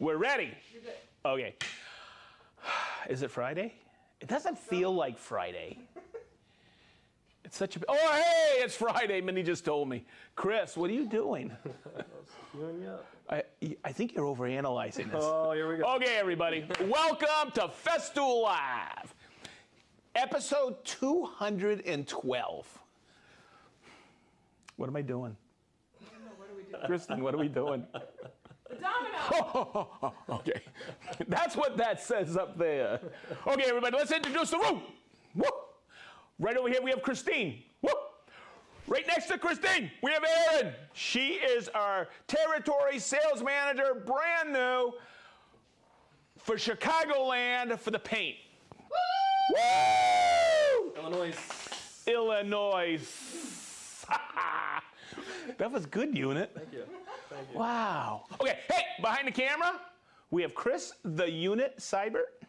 We're ready. Okay. Is it Friday? It doesn't feel like Friday. It's such a... Oh, hey, it's Friday. Minnie just told me. Chris, what are you doing? I think you're overanalyzing this. Oh, here we go. Okay, everybody. Welcome to Festool Live. Episode 212. What am I doing? I don't know. What are we doing? Kristen, what are we doing? The domino! Okay. That's what that says up there. Okay, everybody, let's introduce the room. Woo! Right over here, we have Christine. Woo! Right next to Christine, we have Erin. She is our territory sales manager, brand new for Chicagoland for the paint. Woo! Woo! Illinois. That was good, unit. Thank you. Thank you. Wow. Okay, hey, behind the camera, we have Chris, the unit Seibert.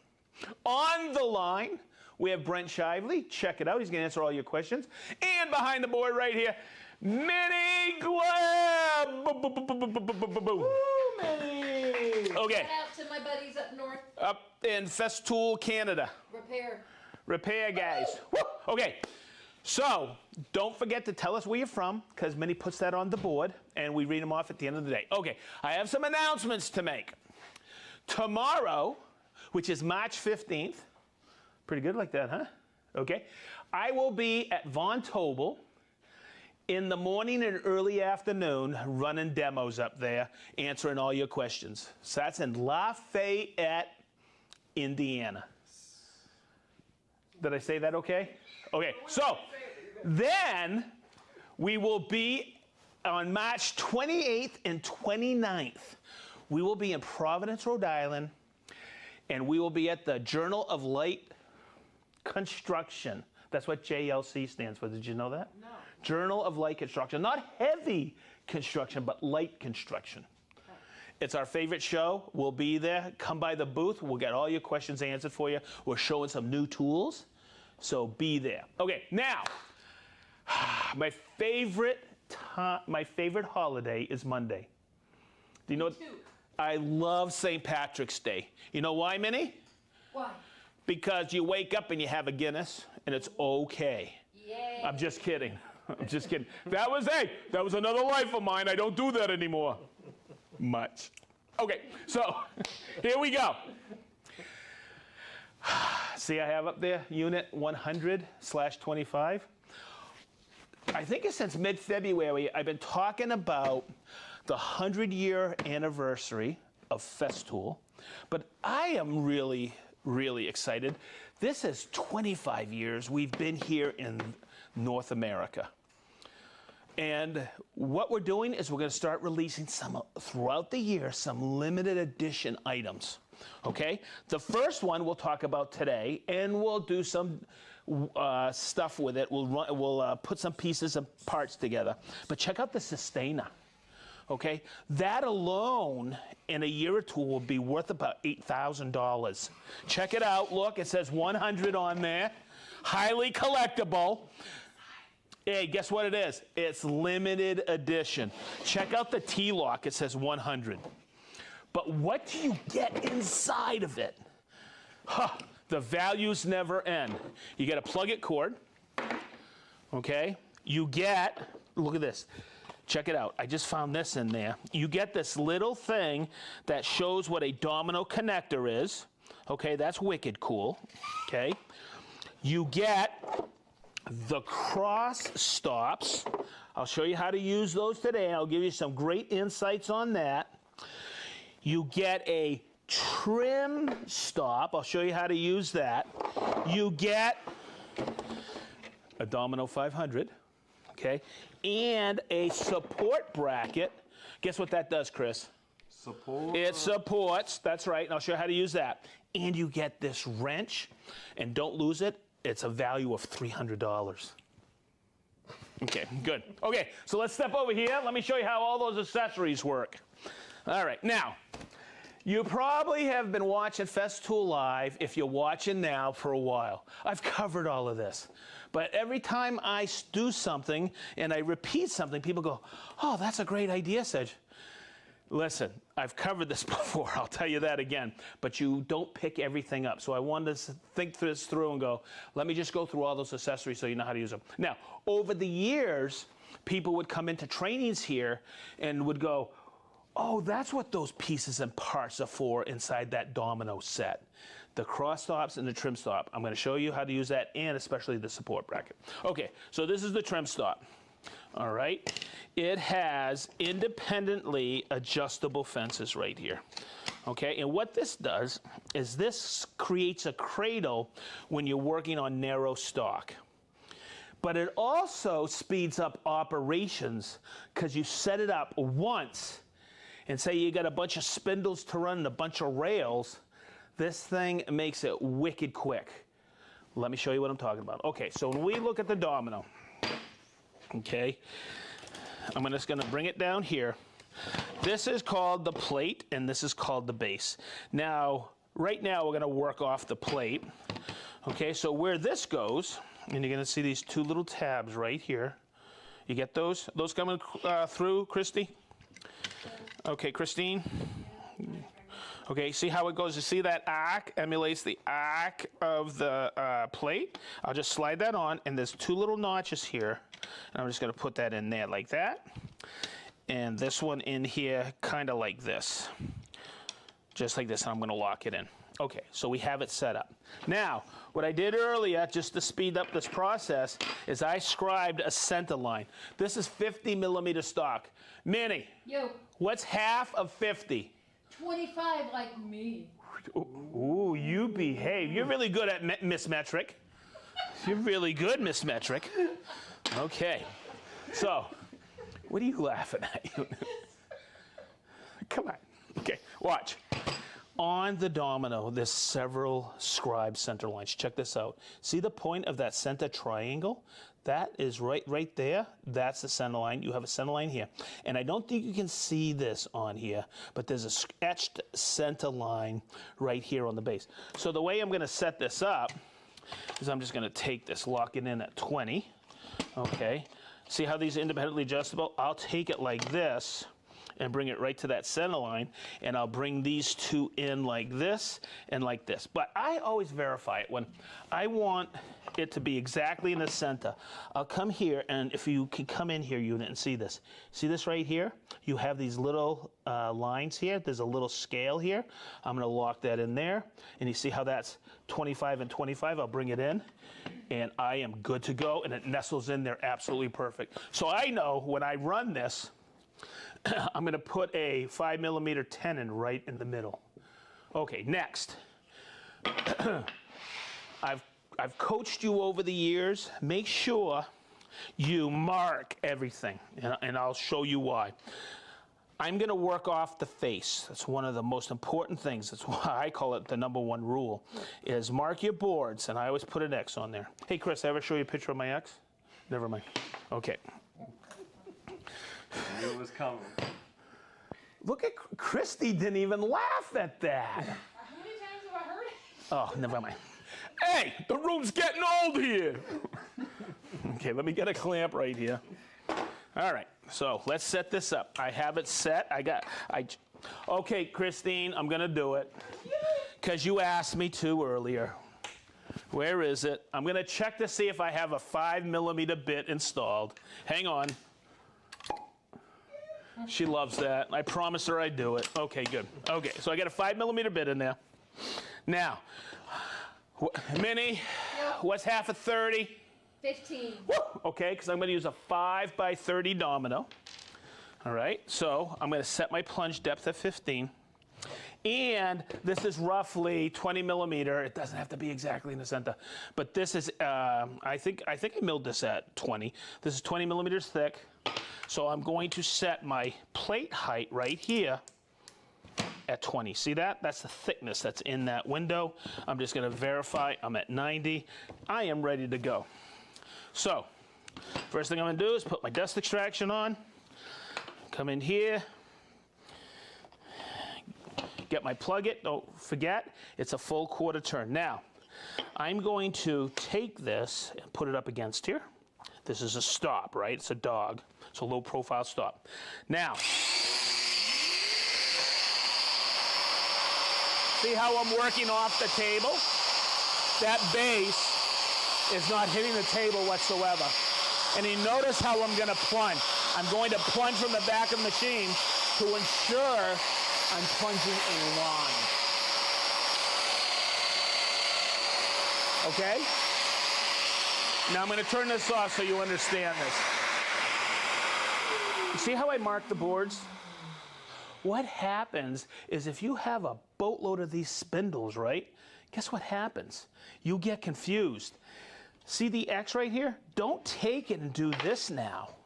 On the line, we have Brent Shively. Check it out. He's going to answer all your questions. And behind the board right here, Minnie Gleb. Woo, Minnie! Okay. Shout out to my buddies up north. Up in Festool, Canada. Repair guys. Woo! Okay. So, don't forget to tell us where you're from, because Minnie puts that on the board, and we read them off at the end of the day. Okay, I have some announcements to make. Tomorrow, which is March 15th, pretty good like that, huh? Okay, I will be at Von Tobel in the morning and early afternoon running demos up there, answering all your questions. So that's in Lafayette, Indiana. Did I say that okay? Okay, so then we will be on March 28th and 29th. We will be in Providence, Rhode Island, and we will be at the Journal of Light Construction. That's what JLC stands for. Did you know that? No. Journal of Light Construction. Not heavy construction, but light construction. It's our favorite show. We'll be there. Come by the booth. We'll get all your questions answered for you. We're showing some new tools. So be there. Okay, now, my favorite holiday is Monday. Do you know what? I love St. Patrick's Day. You know why, Minnie? Why? Because you wake up and you have a Guinness, and it's okay. Yay. I'm just kidding. I'm just kidding. That was another life of mine. I don't do that anymore. Much. Okay, so here we go. See, I have up there unit 100/25. I think it's since mid-February I've been talking about the 100-year anniversary of Festool, but I am really, really excited. This is 25 years we've been here in North America. And what we're doing is we're going to start releasing throughout the year, some limited edition items. Okay? The first one we'll talk about today, and we'll do some stuff with it. We'll put some pieces and parts together. But check out the Sustainer. Okay? That alone, in a year or two, will be worth about $8,000. Check it out. Look, it says 100 on there. Highly collectible. Hey, guess what it is? It's limited edition. Check out the T-lock. It says 100. But what do you get inside of it? Huh, the values never end. You get a plug-it cord, okay? You get, look at this. Check it out. I just found this in there. You get this little thing that shows what a domino connector is. Okay, that's wicked cool, okay? You get the cross stops. I'll show you how to use those today. I'll give you some great insights on that. You get a trim stop. I'll show you how to use that. You get a Domino 500, okay, and a support bracket. Guess what that does, Chris? Support. It supports, that's right, and I'll show you how to use that. And you get this wrench, and don't lose it. It's a value of $300. Okay, good. Okay, so let's step over here. Let me show you how all those accessories work. All right, now, you probably have been watching Festool Live, if you're watching now, for a while. I've covered all of this. But every time I do something and I repeat something, people go, oh, that's a great idea, Sedge. Listen, I've covered this before, I'll tell you that again, but you don't pick everything up. So I wanted to think this through and go, let me just go through all those accessories so you know how to use them. Now, over the years, people would come into trainings here and would go, oh, that's what those pieces and parts are for inside that domino set. The cross stops and the trim stop. I'm going to show you how to use that and especially the support bracket. Okay, so this is the trim stop. All right, it has independently adjustable fences right here. Okay, and what this does is this creates a cradle when you're working on narrow stock. But it also speeds up operations because you set it up once and say you got a bunch of spindles to run and a bunch of rails. This thing makes it wicked quick. Let me show you what I'm talking about. Okay, so when we look at the domino, okay, I'm just going to bring it down here. This is called the plate, and this is called the base. Now, right now, we're going to work off the plate. Okay, so where this goes, and you're going to see these two little tabs right here. You get those? Those coming through, Christy? Okay, Christine? Okay, see how it goes? You see that arc emulates the arc of the plate? I'll just slide that on, and there's two little notches here. And I'm just going to put that in there like that. And this one in here kind of like this. Just like this, and I'm going to lock it in. Okay, so we have it set up. Now, what I did earlier, just to speed up this process, is I scribed a center line. This is 50 millimeter stock. Minnie, Yo, what's half of 50? 25 like me. Ooh, you behave. You're really good at Miss Metric. You're really good, Miss Metric. Okay, so what are you laughing at? Come on. Okay, watch. On the domino, there's several scribed center lines. Check this out. See the point of that center triangle? That is right there. That's the center line. You have a center line here. And I don't think you can see this on here, but there's a sketched center line right here on the base. So the way I'm going to set this up is I'm just going to take this, lock it in at 20. Okay. See how these are independently adjustable? I'll take it like this and bring it right to that center line, and I'll bring these two in like this and like this. But I always verify it. When I want it to be exactly in the center, I'll come here, and if you can come in here, unit, and see this. See this right here? You have these little lines here. There's a little scale here. I'm gonna lock that in there, and you see how that's 25 and 25? I'll bring it in, and I am good to go, and it nestles in there absolutely perfect. So I know when I run this, I'm going to put a 5 millimeter tenon right in the middle. Okay, next. I've coached you over the years. Make sure you mark everything, and I'll show you why. I'm going to work off the face. That's one of the most important things. That's why I call it the #1 rule, is mark your boards, and I always put an X on there. Hey, Chris, I ever show you a picture of my X? Never mind. Okay. I knew it was coming. Look at Christy didn't even laugh at that. How many times have I heard it? Oh, never mind. Hey, the room's getting old here. Okay, let me get a clamp right here. All right, so let's set this up. I have it set. Okay, Christine, I'm gonna do it because you asked me to earlier. Where is it? I'm gonna check to see if I have a 5 millimeter bit installed. Hang on. She loves that. I promised her I'd do it. Okay, good. Okay, so I got a 5 millimeter bit in there. Now, Minnie, what's half of 30? 15. Woo! Okay, because I'm going to use a 5 by 30 domino. All right, so I'm going to set my plunge depth at 15. And this is roughly 20 millimeter. It doesn't have to be exactly in the center. But this is, I think I milled this at 20. This is 20 millimeters thick. So I'm going to set my plate height right here at 20. See that? That's the thickness that's in that window. I'm just going to verify I'm at 90. I am ready to go. So first thing I'm going to do is put my dust extraction on. Come in here. Get my plug it. Don't forget, it's a full quarter turn. Now, I'm going to take this and put it up against here. This is a stop, right? It's a dog. It's a low profile stop. Now, See how I'm working off the table? That base is not hitting the table whatsoever. And you notice how I'm going to plunge. I'm going to plunge from the back of the machine to ensure I'm plunging in line. Okay? Now I'm going to turn this off so you understand this. You see how I mark the boards? What happens is if you have a boatload of these spindles, right? Guess what happens? You get confused. See the X right here? Don't take it and do this now.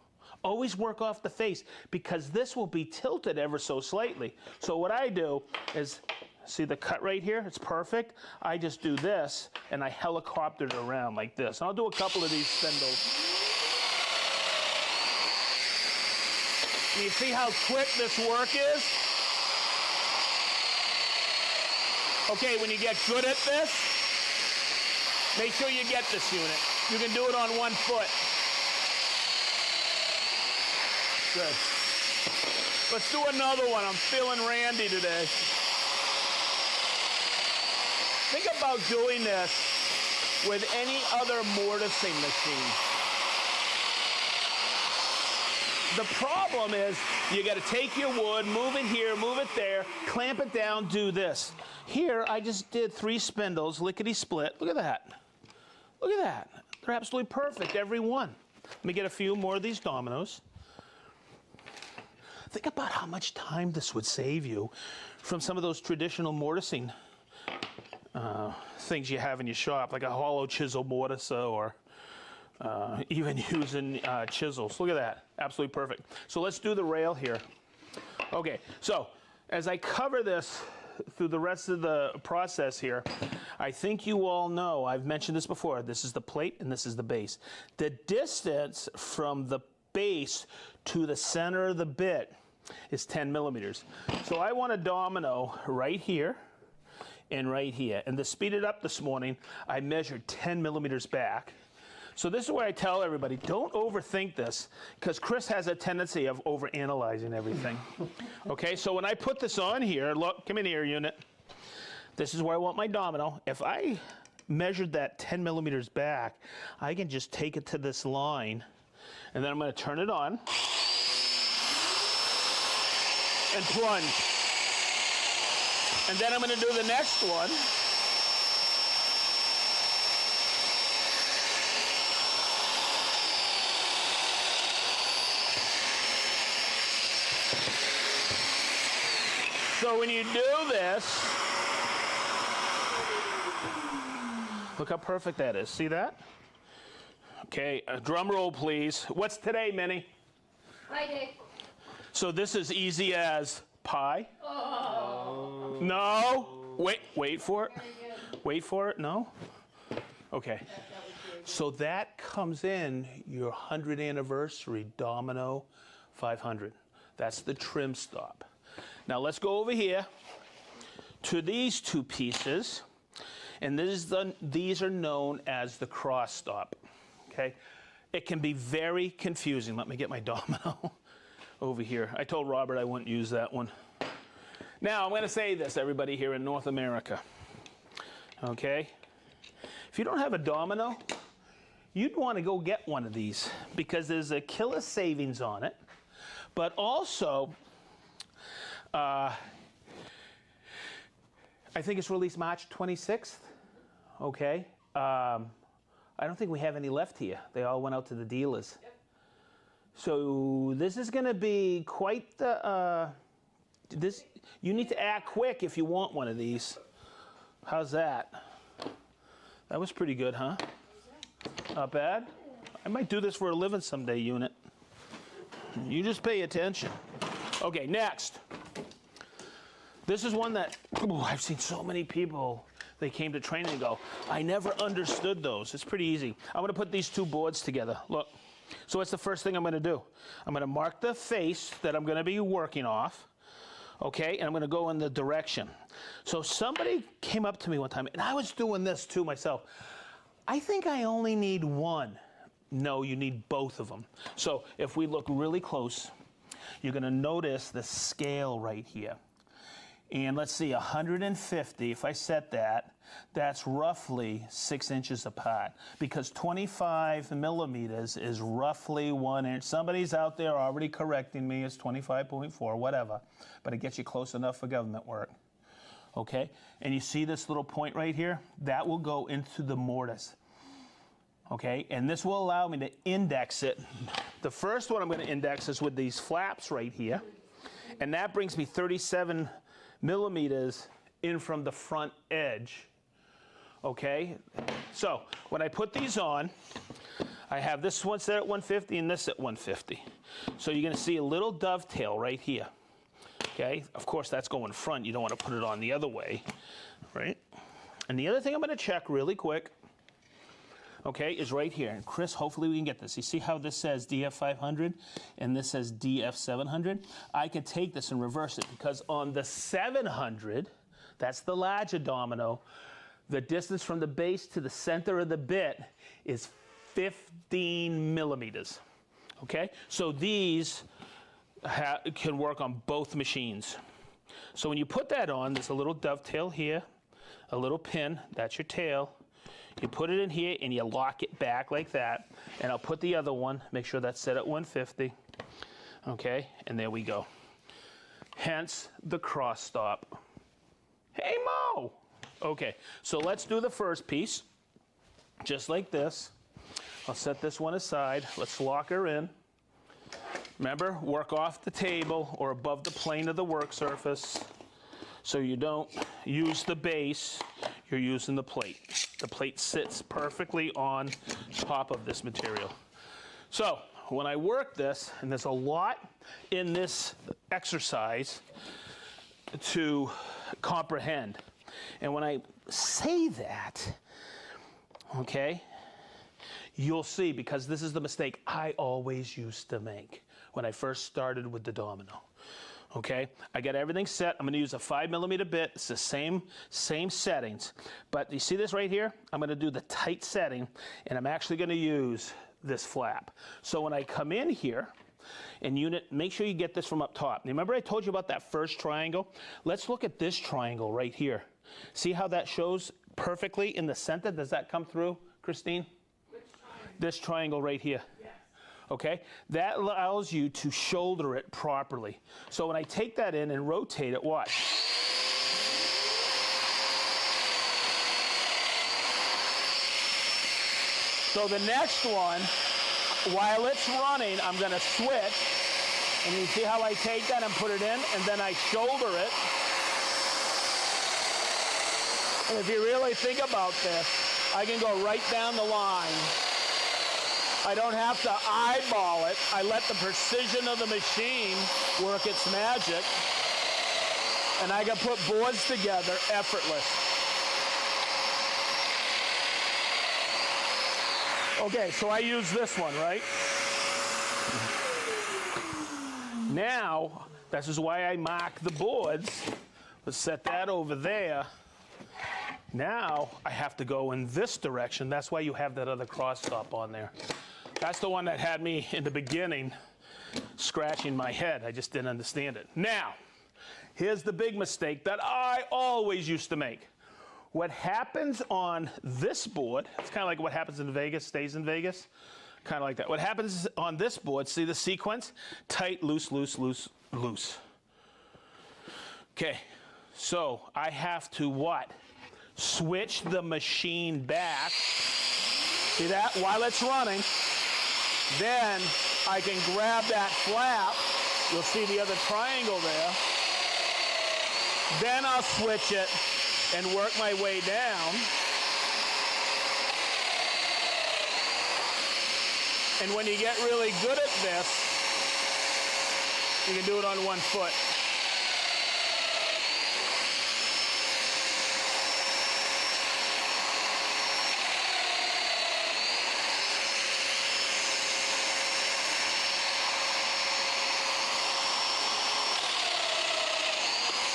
Always work off the face because this will be tilted ever so slightly. So what I do is, see the cut right here? It's perfect. I just do this and I helicopter it around like this. And I'll do a couple of these spindles. And you see how quick this work is? Okay, when you get good at this, make sure you get this unit. You can do it on one foot. Good. Let's do another one. I'm feeling randy today. Think about doing this with any other mortising machine. The problem is you got to take your wood, move it here, move it there, clamp it down, do this. Here, I just did 3 spindles, lickety-split. Look at that. Look at that. They're absolutely perfect, every one. Let me get a few more of these dominoes. Think about how much time this would save you from some of those traditional mortising things you have in your shop, like a hollow chisel mortiser or even using chisels. Look at that. Absolutely perfect. So let's do the rail here. Okay, so as I cover this through the rest of the process here, I think you all know, I've mentioned this before, this is the plate and this is the base. The distance from the base to the center of the bit is 10 millimeters. So I want a domino right here and right here. And to speed it up this morning, I measured 10 millimeters back. So this is where I tell everybody, don't overthink this, because Chris has a tendency of overanalyzing everything. Okay, so when I put this on here, look, come in here, unit. This is where I want my domino. If I measured that 10 millimeters back, I can just take it to this line, and then I'm going to turn it on and plunge. And then I'm going to do the next one. So when you do this, look how perfect that is. See that? Okay, a drum roll, please. What's today, Minnie? Friday. So this is easy as pie? Oh. No? Wait for it. Very good. Wait for it, no? Okay. So that comes in your 100th anniversary Domino 500. That's the trim stop. Now let's go over here to these 2 pieces, and these are known as the cross stop, okay? It can be very confusing. Let me get my domino over here. I told Robert I wouldn't use that one. Now I'm going to say this, everybody here in North America, okay? If you don't have a domino, you'd want to go get one of these because there's a killer savings on it, but also I think it's released March 26th, okay? I don't think we have any left here. They all went out to the dealers. Yep. So this is going to be quite the, you need to act quick if you want one of these. How's that? That was pretty good, huh? Not bad? I might do this for a living someday, unit. You just pay attention. Okay, next. This is one that, I've seen so many people, they came to training and go, I never understood those. It's pretty easy. I'm going to put these 2 boards together. Look. So what's the first thing I'm going to do? I'm going to mark the face that I'm going to be working off, okay, and I'm going to go in the direction. So somebody came up to me one time, and I was doing this too myself. I think I only need one. No, you need both of them. So if we look really close, you're going to notice the scale right here. And let's see, 150, if I set that, that's roughly 6 inches apart, because 25 millimeters is roughly 1 inch. Somebody's out there already correcting me, it's 25.4, whatever, but it gets you close enough for government work. Okay, and you see this little point right here? That will go into the mortise. Okay, and this will allow me to index it. The first one I'm going to index is with these flaps right here, and that brings me 37 millimeters in from the front edge. Okay, so when I put these on, I have this one set at 150 and this at 150. So you're going to see a little dovetail right here. Okay, of course that's going front. You don't want to put it on the other way, right? And the other thing I'm going to check really quick, okay, is right here. And Chris, hopefully we can get this. You see how this says DF500 and this says DF700? I could take this and reverse it, because on the 700, that's the larger domino, the distance from the base to the center of the bit is 15 millimeters. Okay, so these can work on both machines. So when you put that on, there's a little dovetail here, a little pin, that's your tail. You put it in here and you lock it back like that. And I'll put the other one, make sure that's set at 150. Okay, and there we go. Hence the cross stop. Hey, Mo! Okay, so let's do the first piece, just like this. I'll set this one aside. Let's lock her in. Remember, work off the table or above the plane of the work surface, so you don't use the base, you're using the plate. The plate sits perfectly on top of this material. So when I work this, and there's a lot in this exercise to comprehend, and when I say that, okay, you'll see, because this is the mistake I always used to make when I first started with the domino. Okay, I got everything set. I'm going to use a 5 millimeter bit. It's the same settings. But you see this right here? I'm going to do the tight setting, and I'm actually going to use this flap. So when I come in here, and make sure you get this from up top. Remember I told you about that first triangle? Let's look at this triangle right here. See how that shows perfectly in the center? Does that come through, Christine? Which triangle? This triangle right here. Yes. Okay, that allows you to shoulder it properly. So when I take that in and rotate it, watch. So the next one, while it's running, I'm going to switch, and you see how I take that and put it in, and then I shoulder it. And if you really think about this, I can go right down the line. I don't have to eyeball it. I let the precision of the machine work its magic, and I can put boards together effortless. Okay, so I use this one, right? Now, this is why I mark the boards. Let's set that over there. Now, I have to go in this direction. That's why you have that other cross stop on there. That's the one that had me in the beginning scratching my head. I just didn't understand it. Now, here's the big mistake that I always used to make. What happens on this board, it's kind of like what happens in Vegas stays in Vegas. Kind of like that. What happens on this board, see the sequence? Tight, loose, loose, loose, loose. Okay, so I have to what? Switch the machine back. See that? While it's running. Then I can grab that flap. You'll see the other triangle there. Then I'll switch it and work my way down. And when you get really good at this, you can do it on one foot.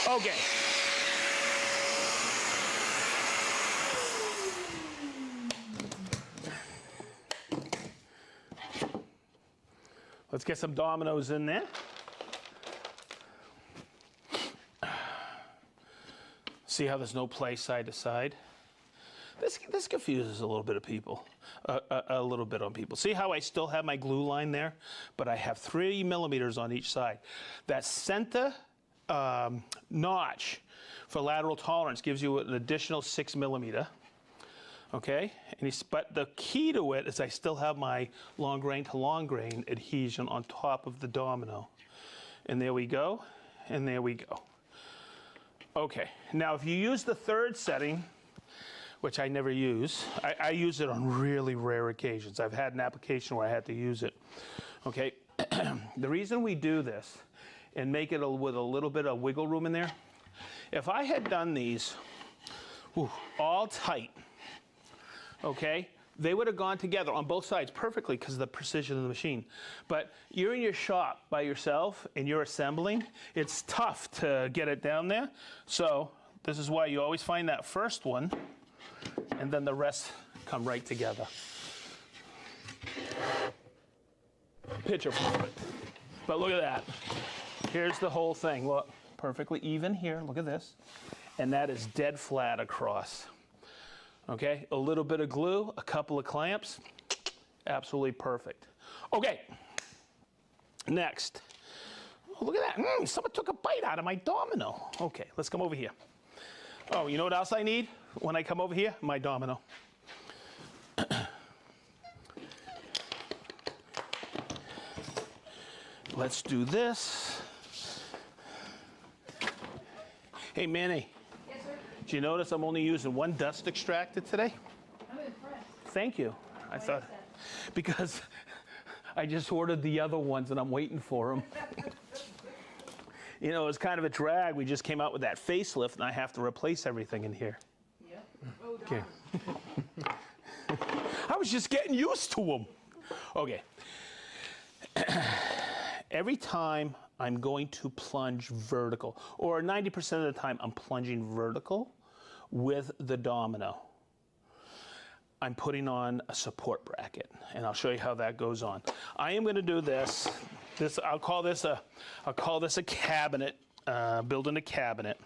Okay. Let's get some dominoes in there. See how there's no play side to side? This confuses a little bit of people, a little bit on people. See how I still have my glue line there, but I have 3 millimeters on each side. That center notch for lateral tolerance gives you an additional 6 millimeter. Okay, but the key to it is I still have my long grain to long grain adhesion on top of the domino. And there we go, and there we go. Okay, now if you use the third setting, which I never use, I use it on really rare occasions. I've had an application where I had to use it. Okay, the reason we do this and make it with a little bit of wiggle room in there, if I had done these all tight, okay, they would have gone together on both sides perfectly because of the precision of the machine. But you're in your shop by yourself and you're assembling, it's tough to get it down there. So this is why you always find that first one and then the rest come right together. Picture perfect. But look at that. Here's the whole thing. Look, perfectly even here. Look at this. And that is dead flat across. Okay, a little bit of glue, a couple of clamps, absolutely perfect. Okay, next. Oh, look at that. Someone took a bite out of my domino. Okay, let's come over here. Oh, you know what else I need when I come over here? My domino. Let's do this. Hey, Manny. Yes, sir. Do you notice I'm only using 1 dust extractor today? I'm impressed. Thank you. I thought, is that? because I just ordered the other ones and I'm waiting for them. You know, it's kind of a drag. We just came out with that facelift and I have to replace everything in here. Yep. Oh, Okay. darn. I was just getting used to them. Okay. Every time I'm going to plunge vertical, or 90% of the time I'm plunging vertical with the domino, I'm putting on a support bracket, and I'll show you how that goes on. I am going to do this. I'll call this a cabinet, building a cabinet,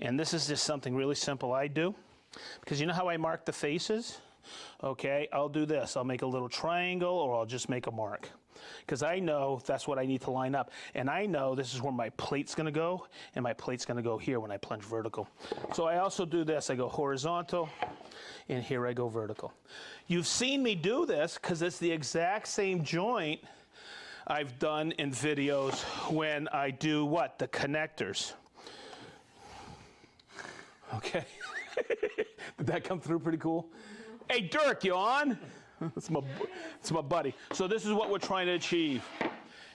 and this is just something really simple I do, because you know how I mark the faces? Okay, I'll do this. I'll make a little triangle, or I'll just make a mark, because I know that's what I need to line up, and I know this is where my plate's going to go, and my plate's going to go here when I plunge vertical. So I also do this. I go horizontal, and here I go vertical. You've seen me do this because it's the exact same joint I've done in videos when I do what? The connectors. Okay. Did that come through pretty cool? Hey, Dirk, you on? It's my buddy. So this is what we're trying to achieve.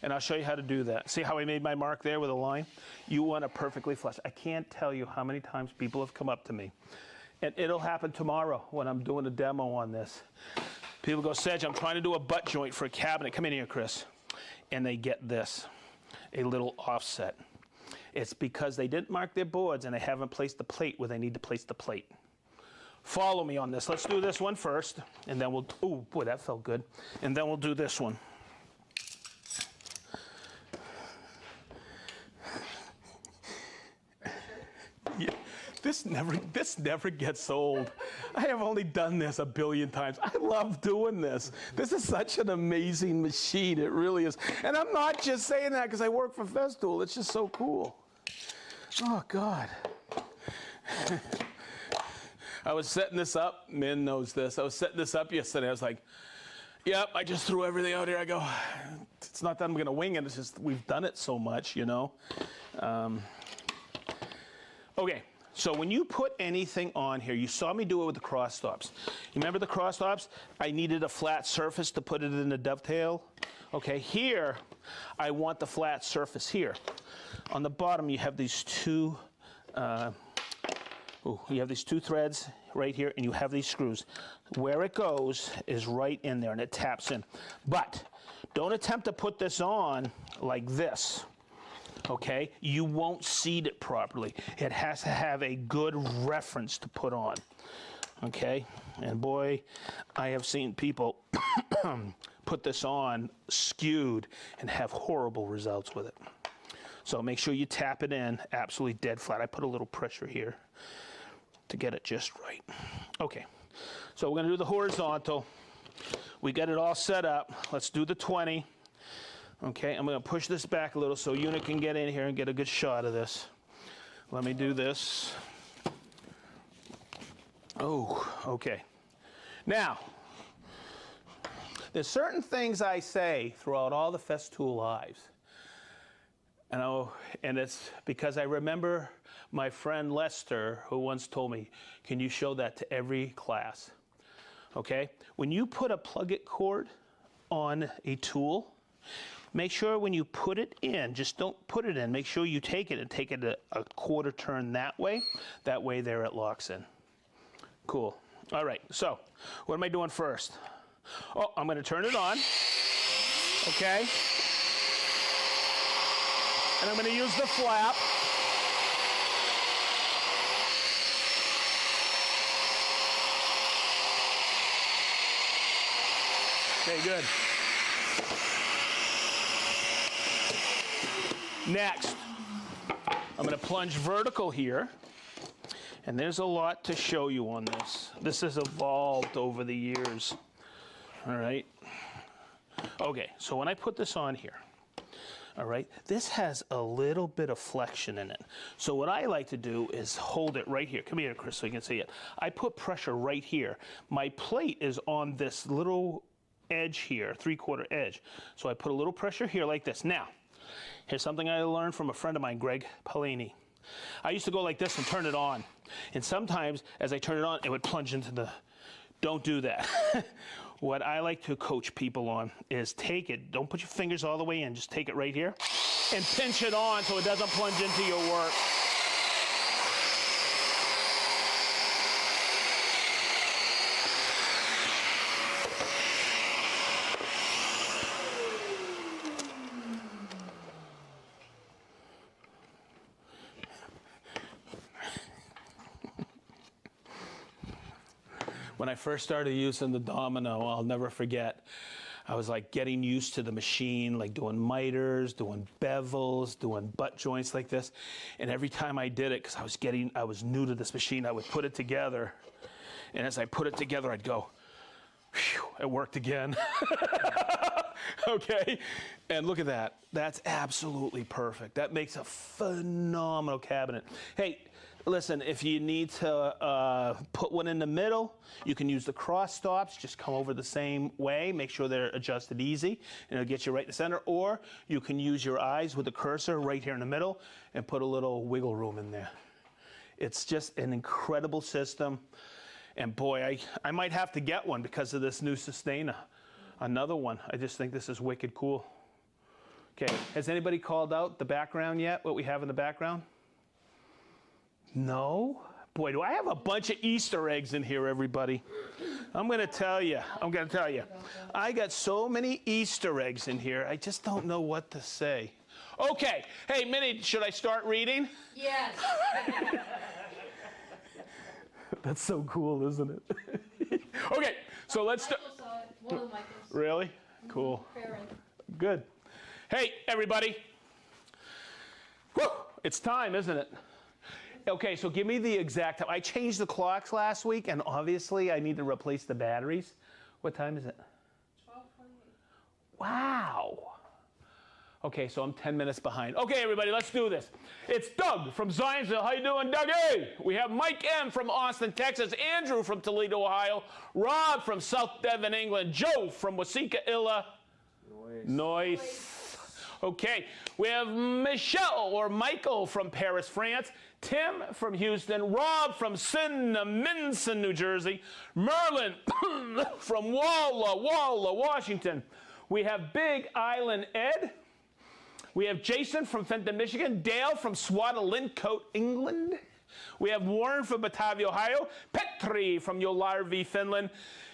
And I'll show you how to do that. See how I made my mark there with a line? You want it perfectly flush. I can't tell you how many times people have come up to me. And it'll happen tomorrow when I'm doing a demo on this. People go, Sedge, I'm trying to do a butt joint for a cabinet. Come in here, Chris. And they get this, a little offset. It's because they didn't mark their boards and they haven't placed the plate where they need to place the plate. Follow me on this. Let's do this one first, and then we'll, oh boy, that felt good. And then we'll do this one. Yeah, this never gets old. I have only done this 1 billion times. I love doing this. This is such an amazing machine. It really is. And I'm not just saying that because I work for Festool. It's just so cool. Oh, God. I was setting this up. Min knows this. I was setting this up yesterday. I was like, yep, I just threw everything out here. I go, it's not that I'm going to wing it. It's just we've done it so much, you know. Okay, so when you put anything on here, you saw me do it with the cross stops. You remember the cross stops? I needed a flat surface to put it in the dovetail. Okay, here, I want the flat surface here. On the bottom, you have these two threads right here, and you have these screws. Where it goes is right in there, and it taps in. But don't attempt to put this on like this, okay? You won't seat it properly. It has to have a good reference to put on, okay? And boy, I have seen people put this on skewed and have horrible results with it. So make sure you tap it in absolutely dead flat. I put a little pressure here to get it just right. Okay, so we're gonna do the horizontal. We got it all set up. Let's do the 20. Okay, I'm gonna push this back a little so unit can get in here and get a good shot of this. Let me do this. Oh, okay. Now, there's certain things I say throughout all the Festool lives. And it's because I remember my friend Lester, who once told me, can you show that to every class? Okay? When you put a plug-it cord on a tool, make sure when you put it in, just don't put it in, make sure you take it and take it a quarter turn that way. That way there it locks in. Cool. All right, so what am I doing first? Oh, I'm gonna turn it on, okay? And I'm gonna use the flap. Okay, good. Next, I'm gonna plunge vertical here. And there's a lot to show you on this. This has evolved over the years. All right. Okay, so when I put this on here, all right, this has a little bit of flexion in it. So what I like to do is hold it right here. Come here, Chris, so you can see it. I put pressure right here. My plate is on this little edge here, 3/4 edge. So I put a little pressure here like this. Now, here's something I learned from a friend of mine, Greg Pelini. I used to go like this and turn it on. And sometimes, as I turn it on, it would plunge into the... Don't do that. What I like to coach people on is take it, don't put your fingers all the way in, just take it right here, and pinch it on so it doesn't plunge into your work. When I first started using the Domino, I'll never forget, I was like getting used to the machine, like doing miters, doing bevels, doing butt joints like this. And every time I did it, because I was new to this machine, I would put it together. And as I put it together, I'd go, phew, it worked again. Okay, and look at that. That's absolutely perfect. That makes a phenomenal cabinet. Hey, listen, if you need to put one in the middle, you can use the cross stops. Just come over the same way. Make sure they're adjusted easy, and it'll get you right in the center. Or you can use your eyes with the cursor right here in the middle and put a little wiggle room in there. It's just an incredible system. And boy, I might have to get one because of this new Sustainer. Another one. I just think this is wicked cool. Okay, has anybody called out the background yet, what we have in the background? No? Boy, do I have a bunch of Easter eggs in here, everybody. I'm gonna tell you. I got so many Easter eggs in here, I just don't know what to say. Okay, hey, Minnie, should I start reading? Yes. That's so cool, isn't it? Okay, so let's start. Michael saw it. One of the Michaels. Really? Cool. Farron. Good. Hey, everybody. Woo! It's time, isn't it? Okay, so give me the exact time. I changed the clocks last week, and obviously I need to replace the batteries. What time is it? 12:28. Wow. Okay, so I'm 10 minutes behind. Okay, everybody, let's do this. It's Doug from Zionsville. How you doing, Dougie? We have Mike M. from Austin, Texas. Andrew from Toledo, Ohio. Rob from South Devon, England. Joe from Waseca, Illinois. Okay, we have Michelle or Michael from Paris, France. Tim from Houston. Rob from Minson, New Jersey. Merlin from Walla, Washington. We have Big Island Ed. We have Jason from Fenton, Michigan. Dale from Swadlincote, England. We have Warren from Batavia, Ohio. Petri from Jolarvi, Finland.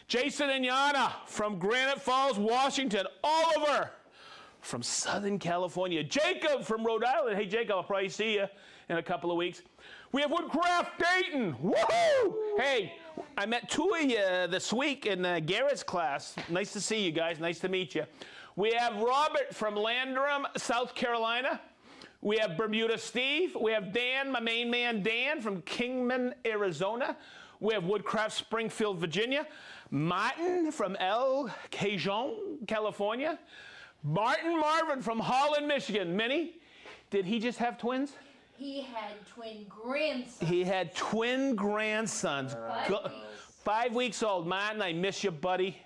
Jason and Yana from Granite Falls, Washington. Oliver from Southern California. Jacob from Rhode Island. Hey, Jacob, I'll probably see you in a couple of weeks. We have Woodcraft Dayton. Woohoo! Hey, I met two of you this week in Garrett's class. Nice to see you guys. Nice to meet you. We have Robert from Landrum, South Carolina. We have Bermuda Steve. We have Dan, my main man Dan from Kingman, Arizona. We have Woodcraft Springfield, Virginia. Martin from El Cajon, California. Martin Marvin from Holland, Michigan. Minnie, did he just have twins? He had twin grandsons. He had twin grandsons. 5 Go- weeks. 5 weeks old. Martin, I miss you, buddy.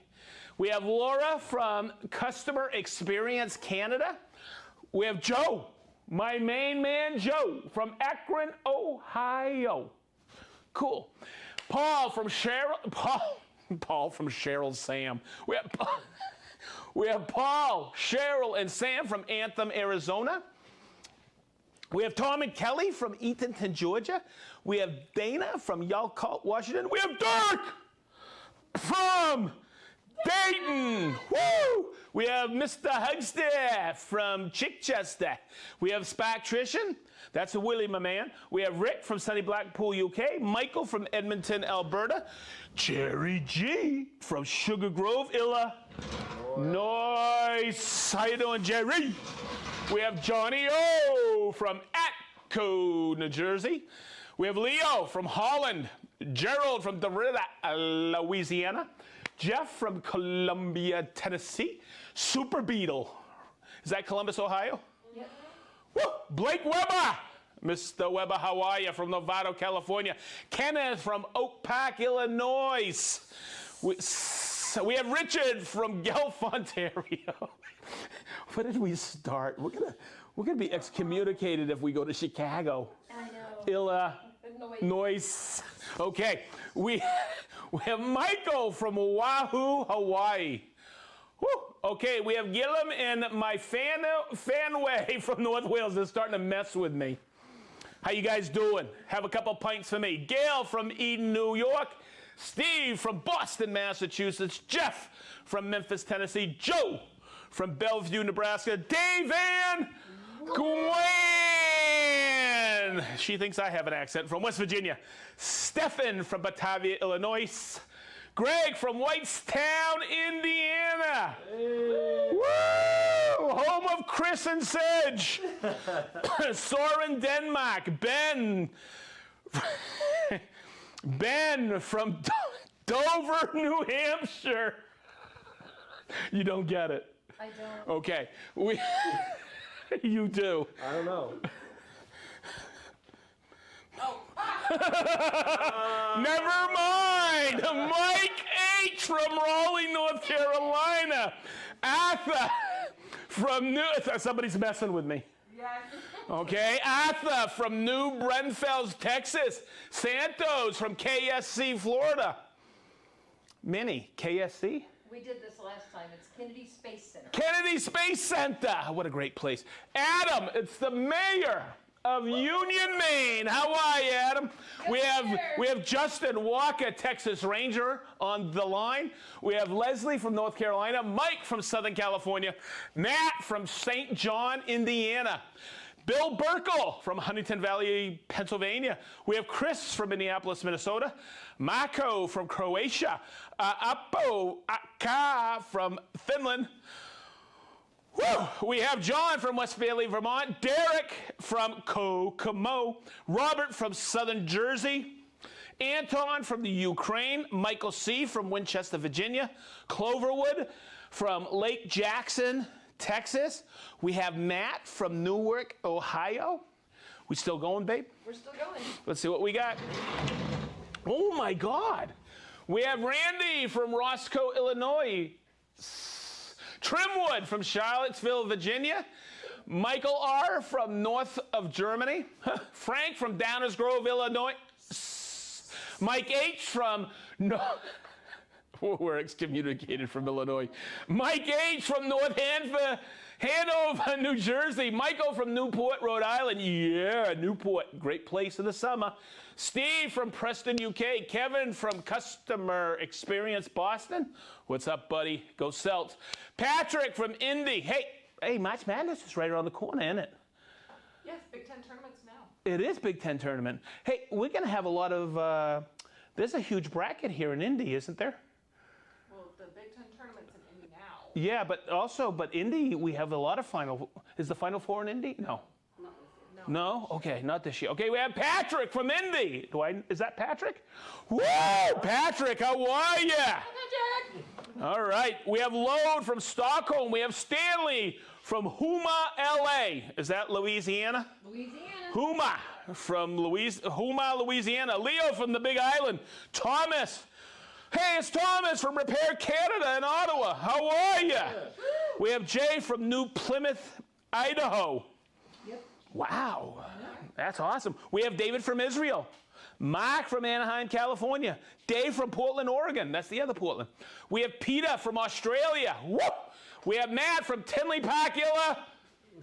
We have Laura from Customer Experience Canada. We have Joe, my main man Joe from Akron, Ohio. Cool. Paul from Cheryl Sam. We have Paul, Cheryl, and Sam from Anthem, Arizona. We have Tom and Kelly from Eatonton, Georgia. We have Dana from Yalcott, Washington. We have Dirk from Dayton. Woo! We have Mr. Hugster from Chichester. We have Spark Trishan. That's a Willie, my man. We have Rick from sunny Blackpool, UK. Michael from Edmonton, Alberta. Jerry G from Sugar Grove, Nice. How you doing, Jerry? We have Johnny O from Atco, New Jersey. We have Leo from Holland. Gerald from Derrida, Louisiana. Jeff from Columbia, Tennessee. Super Beetle. Is that Columbus, Ohio? Yep. Woo! Blake Weber. Mr. Weber, how are you? From Novato, California. Kenneth from Oak Park, Illinois. We have Richard from Guelph, Ontario. Where did we start? We're gonna be excommunicated if we go to Chicago. I know. Illinois. Okay, we have Michael from Oahu, Hawaii. Woo. Okay, we have Gillum and my Fanway from North Wales. They're starting to mess with me. How you guys doing? Have a couple pints for me. Gail from Eden, New York. Steve from Boston, Massachusetts. Jeff from Memphis, Tennessee. Joe from Bellevue, Nebraska. Dave Van Gwen. She thinks I have an accent. From West Virginia. Stefan from Batavia, Illinois. Greg from Whitestown, Indiana. Hey. Woo! Home of Chris and Sedge. Soren, Denmark. Ben from Dover, New Hampshire. You don't get it. I don't. Okay. You do. I don't know. Never mind. Mike H. from Raleigh, North Carolina. Arthur from somebody's messing with me. Yes. Okay, Arthur from New Braunfels, Texas. Santos from KSC, Florida. Minnie, KSC? We did this last time. It's Kennedy Space Center. Kennedy Space Center. What a great place. Adam, it's the mayor of Union, Maine. How are you, Adam? We have Justin Walker, Texas Ranger, on the line. We have Leslie from North Carolina, Mike from Southern California, Matt from St. John, Indiana, Bill Burkle from Huntington Valley, Pennsylvania. We have Chris from Minneapolis, Minnesota, Marco from Croatia, Apo Aka from Finland. Woo! We have John from West Valley, Vermont, Derek from Kokomo, Robert from Southern Jersey, Anton from the Ukraine, Michael C. from Winchester, Virginia, Cloverwood from Lake Jackson, Texas. We have Matt from Newark, Ohio. We still going, babe? We're still going. Let's see what we got. Oh my God. We have Randy from Roscoe, Illinois. Trimwood from Charlottesville, Virginia. Michael R. from north of Germany. Frank from Downers Grove, Illinois. Mike H. from we're excommunicated from Illinois. Mike H. from North Hanover, New Jersey. Michael from Newport, Rhode Island. Yeah, Newport, great place in the summer. Steve from Preston, UK. Kevin from Customer Experience, Boston. What's up, buddy? Go Celts. Patrick from Indy. Hey, March Madness is right around the corner, isn't it? Yes, Big Ten tournaments now. It is Big Ten tournament. Hey, we're going to have a lot of, there's a huge bracket here in Indy, isn't there? Well, the Big Ten tournament's in Indy now. Yeah, but Indy, we have a lot of is the Final Four in Indy? No. Not the No? Okay, not this year. Okay, we have Patrick from Indy. Is that Patrick? Woo! Patrick, how are you? All right, we have Lode from Stockholm. We have Stanley from Houma, LA. Is that Louisiana? Louisiana. Houma from Houma, Louisiana. Leo from the Big Island. Thomas. Hey, it's Thomas from Repair Canada in Ottawa. How are you? We have Jay from New Plymouth, Idaho. Yep. Wow, that's awesome. We have David from Israel. Mark from Anaheim, California. Dave from Portland, Oregon. That's the other Portland. We have Peter from Australia. Whoop! We have Matt from Tinley Park, Illa.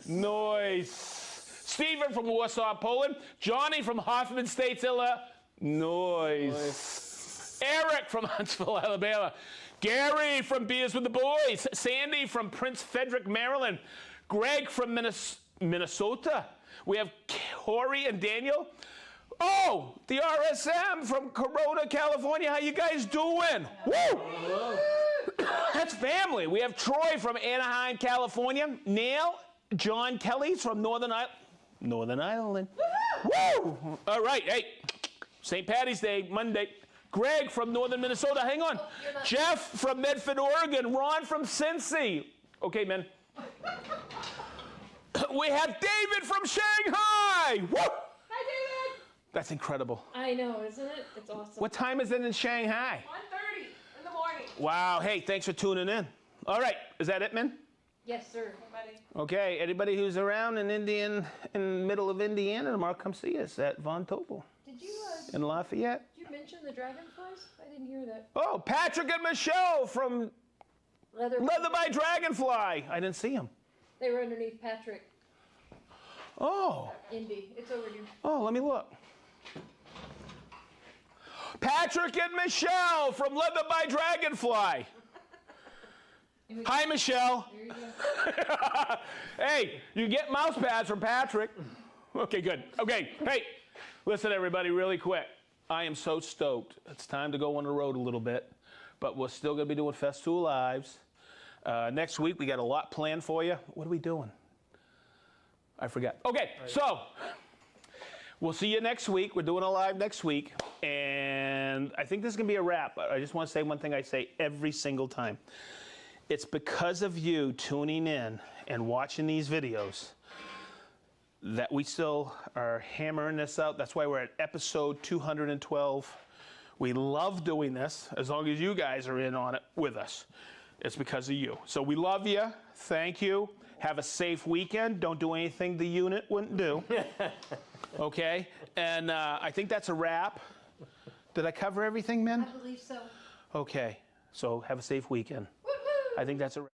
Noise. Stephen from Warsaw, Poland. Johnny from Hoffman States, Illa. Noise. Eric from Huntsville, Alabama. Gary from Beers with the Boys. Sandy from Prince Frederick, Maryland. Greg from Minnesota. We have Corey and Daniel. Oh, the RSM from Corona, California. How you guys doing? Woo! That's family. We have Troy from Anaheim, California. Neil, John Kelly's from Northern Ireland. Woo! All right, hey, St. Patty's Day, Monday. Greg from Northern Minnesota. Hang on. Jeff from Medford, Oregon. Ron from Cincy. Okay, men. We have David from Shanghai. Woo! Hi, David. That's incredible. I know, isn't it? It's awesome. What time is it in Shanghai? 1:30 in the morning. Wow. Hey, thanks for tuning in. All right. Is that it, men? Yes, sir. Buddy. Okay. Anybody who's around in in the middle of Indiana tomorrow, come see us at Von Tobel Did you in Lafayette. mention the dragonflies? I didn't hear that. Oh, Patrick and Michelle from Leather by Dragonfly. I didn't see them. They were underneath Patrick. Oh. Indy. It's over you. Oh, let me look. Patrick and Michelle from Leather by Dragonfly. Hi, Michelle. There you go. Hey, you get mouse pads from Patrick. Okay, good. Okay, hey, listen, everybody, really quick. I am so stoked. It's time to go on the road a little bit, but we're still going to be doing Festool Lives. Next week, we got a lot planned for you. What are we doing? I forgot. Okay, so we'll see you next week. We're doing a live next week, and I think this is going to be a wrap. I just want to say one thing I say every single time. It's because of you tuning in and watching these videos that we still are hammering this out. That's why we're at episode 212. We love doing this as long as you guys are in on it with us. It's because of you. So we love you. Thank you. Have a safe weekend. Don't do anything the unit wouldn't do. Okay? And I think that's a wrap. Did I cover everything, men? I believe so. Okay. So have a safe weekend. I think that's a wrap.